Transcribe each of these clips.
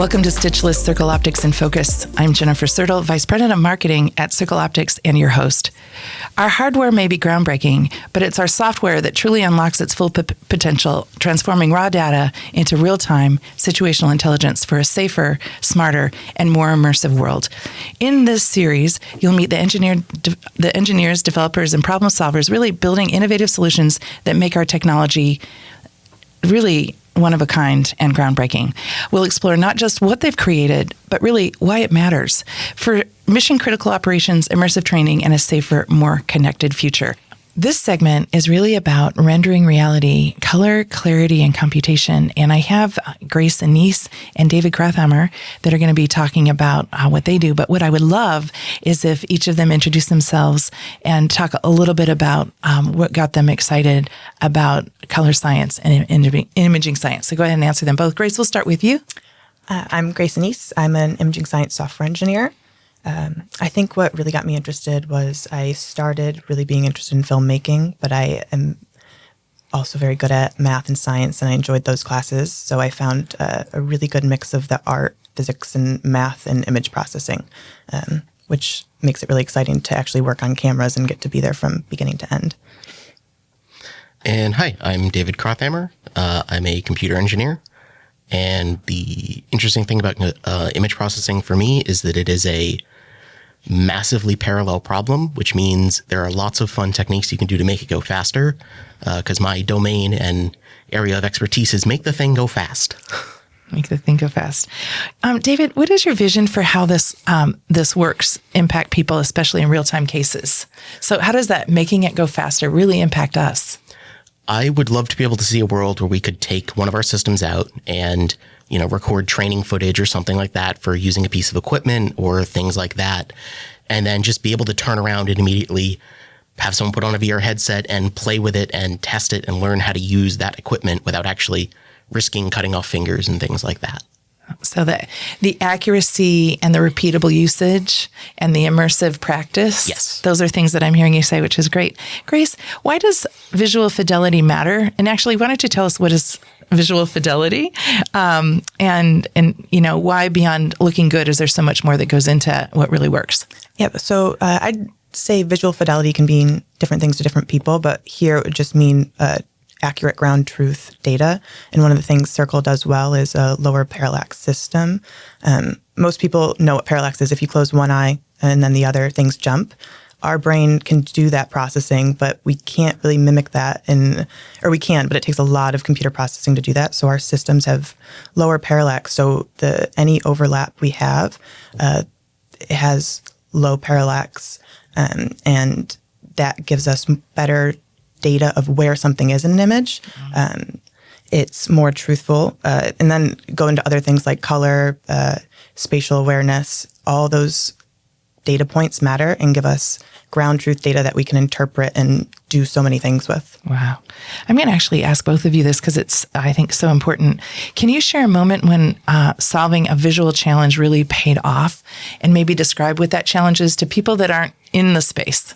Welcome to Stitchless Circle Optics in Focus. I'm Jennifer Sertle, Vice President of Marketing at Circle Optics and your host. Our hardware may be groundbreaking, but it's our software that truly unlocks its full potential, transforming raw data into real-time situational intelligence for a safer, smarter, and more immersive world. In this series, you'll meet the engineers, developers, and problem solvers really building innovative solutions that make our technology really one of a kind and groundbreaking. We'll explore not just what they've created, but really why it matters for mission-critical operations, immersive training, and a safer, more connected future. This segment is really about rendering reality, color, clarity, and computation. And I have Grace Annese and David Krauthamer that are going to be talking about what they do. But what I would love is if each of them introduce themselves and talk a little bit about what got them excited about color science and imaging science. So go ahead and answer them both. Grace, we'll start with you. I'm Grace Annese. I'm an imaging science software engineer. I think what really got me interested was I started really being interested in filmmaking, but I am also very good at math and science, and I enjoyed those classes. So I found a really good mix of the art, physics, and math and image processing, which makes it really exciting to actually work on cameras and get to be there from beginning to end. And hi, I'm David Krauthamer. I'm a computer engineer. And the interesting thing about image processing for me is that it is a massively parallel problem, which means there are lots of fun techniques you can do to make it go faster, because my domain and area of expertise is make the thing go fast. Make the thing go fast. David, what is your vision for how this works impact people, especially in real-time cases? So how does that making it go faster really impact us? I would love to be able to see a world where we could take one of our systems out and, record training footage or something like that for using a piece of equipment or things like that. And then just be able to turn around and immediately have someone put on a VR headset and play with it and test it and learn how to use that equipment without actually risking cutting off fingers and things like that. So that the accuracy and the repeatable usage and the immersive practice, yes, those are things that I'm hearing you say, which is great. Grace, why does visual fidelity matter? And actually, why don't you tell us what is visual fidelity? And why beyond looking good is there so much more that goes into what really works? Yeah, so I'd say visual fidelity can mean different things to different people, but here it would just mean accurate ground truth data. And one of the things Circle does well is a lower parallax system. Most people know what parallax is. If you close one eye and then the other, things jump. Our brain can do that processing, but we can't really mimic that we can, but it takes a lot of computer processing to do that. So our systems have lower parallax. So any overlap we have, it has low parallax, and that gives us better data of where something is in an image. It's more truthful. And then go into other things like color, spatial awareness. All those data points matter and give us ground truth data that we can interpret and do so many things with. Wow. I'm going to actually ask both of you this because it's, I think, so important. Can you share a moment when solving a visual challenge really paid off and maybe describe what that challenge is to people that aren't in the space?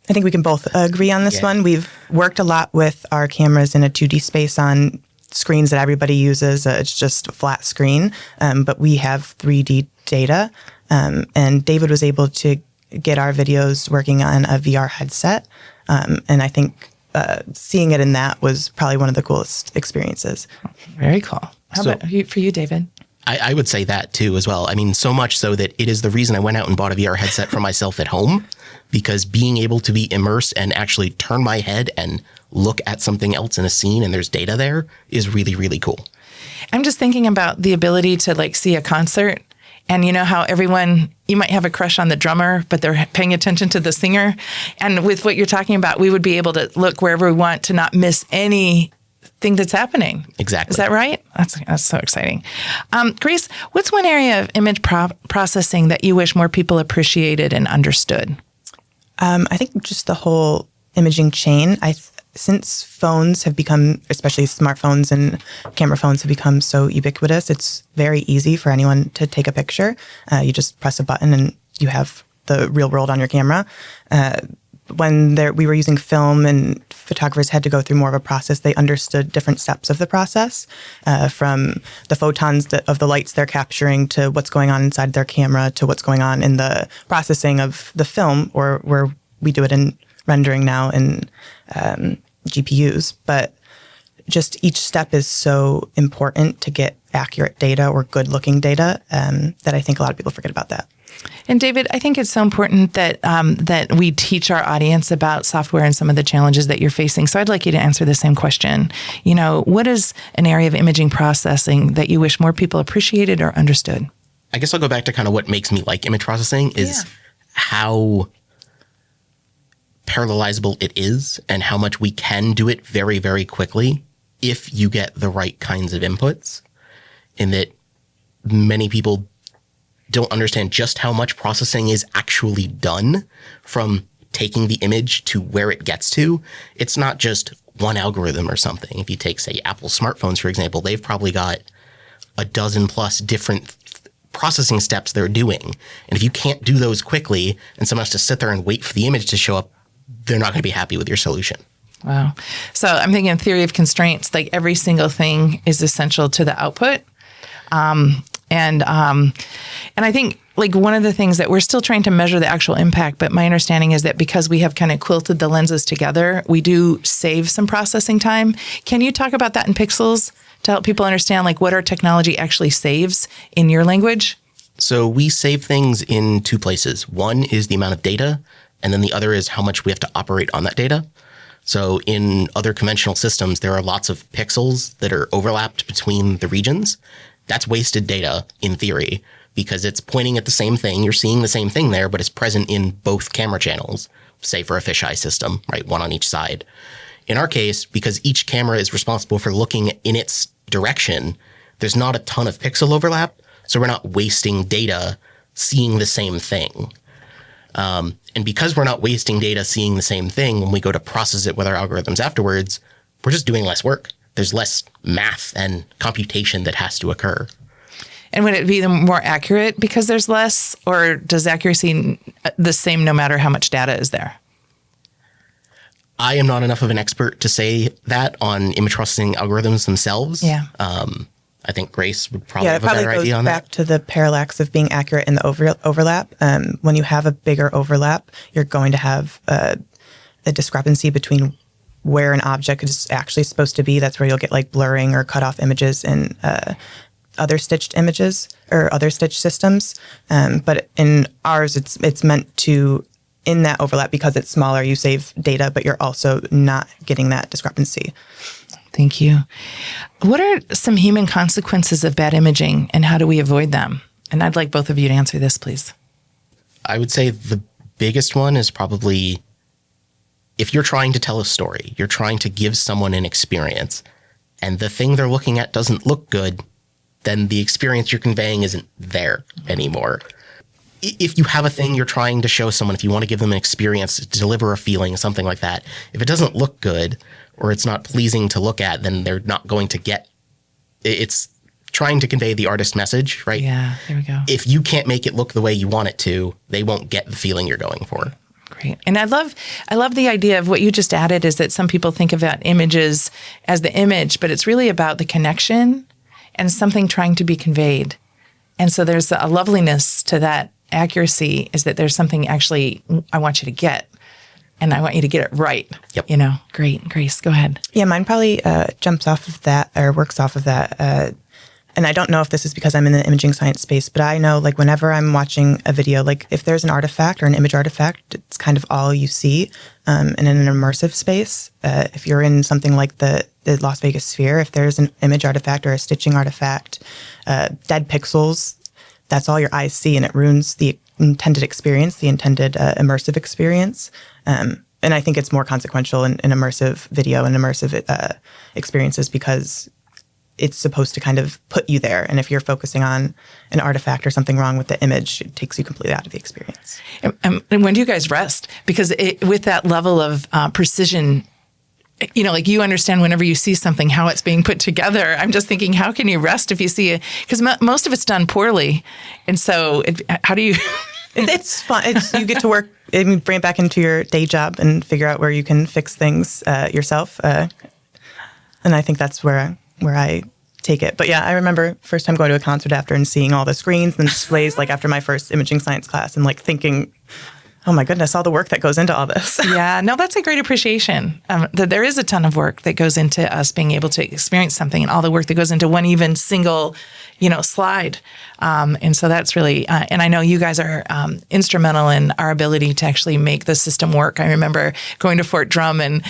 I think we can both agree on this one. We've worked a lot with our cameras in a 2D space on screens that everybody uses. It's just a flat screen, but we have 3D data. And David was able to get our videos working on a VR headset. And I think seeing it in that was probably one of the coolest experiences. Very cool. How about for you, David? I would say that too as well. I mean, so much so that it is the reason I went out and bought a VR headset for myself at home, because being able to be immersed and actually turn my head and look at something else in a scene and there's data there is really, really cool. I'm just thinking about the ability to see a concert. And you know how you might have a crush on the drummer, but they're paying attention to the singer. And with what you're talking about, we would be able to look wherever we want to not miss anything that's happening. Exactly. Is that right? That's so exciting. Grace, what's one area of image processing that you wish more people appreciated and understood? I think just the whole imaging chain. Since phones have become, especially smartphones and camera phones have become so ubiquitous, it's very easy for anyone to take a picture. You just press a button and you have the real world on your camera. when we were using film and photographers had to go through more of a process, they understood different steps of the process, from the photons of the lights they're capturing to what's going on inside their camera to what's going on in the processing of the film, or where we do it in rendering now in GPUs. But just each step is so important to get accurate data or good-looking data that I think a lot of people forget about that. And David, I think it's so important that that we teach our audience about software and some of the challenges that you're facing. So I'd like you to answer the same question. You know, what is an area of imaging processing that you wish more people appreciated or understood? I guess I'll go back to kind of what makes me like image processing is how parallelizable it is and how much we can do it very, very quickly if you get the right kinds of inputs, in that many people don't understand just how much processing is actually done from taking the image to where it gets to. It's not just one algorithm or something. If you take, say, Apple smartphones, for example, they've probably got a dozen plus different processing steps they're doing. And if you can't do those quickly and someone has to sit there and wait for the image to show up, they're not going to be happy with your solution. Wow. So I'm thinking theory of constraints, like every single thing is essential to the output. And I think like one of the things that we're still trying to measure the actual impact, but my understanding is that because we have kind of quilted the lenses together, we do save some processing time. Can you talk about that in pixels to help people understand like what our technology actually saves in your language? So we save things in two places. One is the amount of data, and then the other is how much we have to operate on that data. So in other conventional systems, there are lots of pixels that are overlapped between the regions. That's wasted data in theory because it's pointing at the same thing. You're seeing the same thing there, but it's present in both camera channels, say for a fisheye system, right? One on each side. In our case, because each camera is responsible for looking in its direction, there's not a ton of pixel overlap. So we're not wasting data seeing the same thing. And because we're not wasting data seeing the same thing, when we go to process it with our algorithms afterwards, we're just doing less work. There's less math and computation that has to occur. And would it be more accurate because there's less, or does accuracy the same no matter how much data is there? I am not enough of an expert to say that on image processing algorithms themselves. Yeah. I think Grace would probably have a better idea on that. Yeah, it probably goes back to the parallax of being accurate in the overlap. When you have a bigger overlap, you're going to have a discrepancy between where an object is actually supposed to be. That's where you'll get like blurring or cut off images in other stitched images or other stitched systems. But in ours, it's meant to, in that overlap, because it's smaller, you save data, but you're also not getting that discrepancy. Thank you. What are some human consequences of bad imaging and how do we avoid them? And I'd like both of you to answer this, please. I would say the biggest one is probably if you're trying to tell a story, you're trying to give someone an experience, and the thing they're looking at doesn't look good, then the experience you're conveying isn't there anymore. If you have a thing you're trying to show someone, if you want to give them an experience, to deliver a feeling, something like that, if it doesn't look good or it's not pleasing to look at, then they're not going to get it's trying to convey the artist message, right? Yeah, there we go. If you can't make it look the way you want it to, they won't get the feeling you're going for. Great. And I love the idea of what you just added is that some people think about images as the image, but it's really about the connection and something trying to be conveyed. And so there's a loveliness to that accuracy, is that there's something actually I want you to get, and I want you to get it right. Yep. You know, great. Grace, go ahead. Yeah, mine probably jumps off of that or works off of that. And I don't know if this is because I'm in the imaging science space, but I know like whenever I'm watching a video, like if there's an artifact or an image artifact, it's kind of all you see. And in an immersive space, if you're in something like the Las Vegas Sphere, if there's an image artifact or a stitching artifact, dead pixels, that's all your eyes see, and it ruins the intended experience, the intended immersive experience. And I think it's more consequential in immersive video and immersive experiences because it's supposed to kind of put you there. And if you're focusing on an artifact or something wrong with the image, it takes you completely out of the experience. And when do you guys rest? Because with that level of precision, you know, like you understand whenever you see something, how it's being put together. I'm just thinking, how can you rest if you see it? Because most of it's done poorly. And so how do you... It's fun. You get to work bring it back into your day job and figure out where you can fix things yourself. And I think that's where I take it. But yeah, I remember first time going to a concert after and seeing all the screens and displays like after my first imaging science class and like thinking, oh my goodness, all the work that goes into all this. Yeah, no, that's a great appreciation. That there is a ton of work that goes into us being able to experience something and all the work that goes into one even single, slide. And so that's really, and I know you guys are instrumental in our ability to actually make the system work. I remember going to Fort Drum and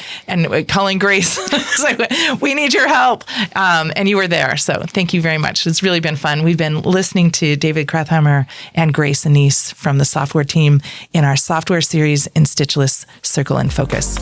calling Grace. It's like, we need your help. And you were there. So thank you very much. It's really been fun. We've been listening to David Krauthamer and Grace Annese from the software team in our software series in Stitchless Circle and Focus.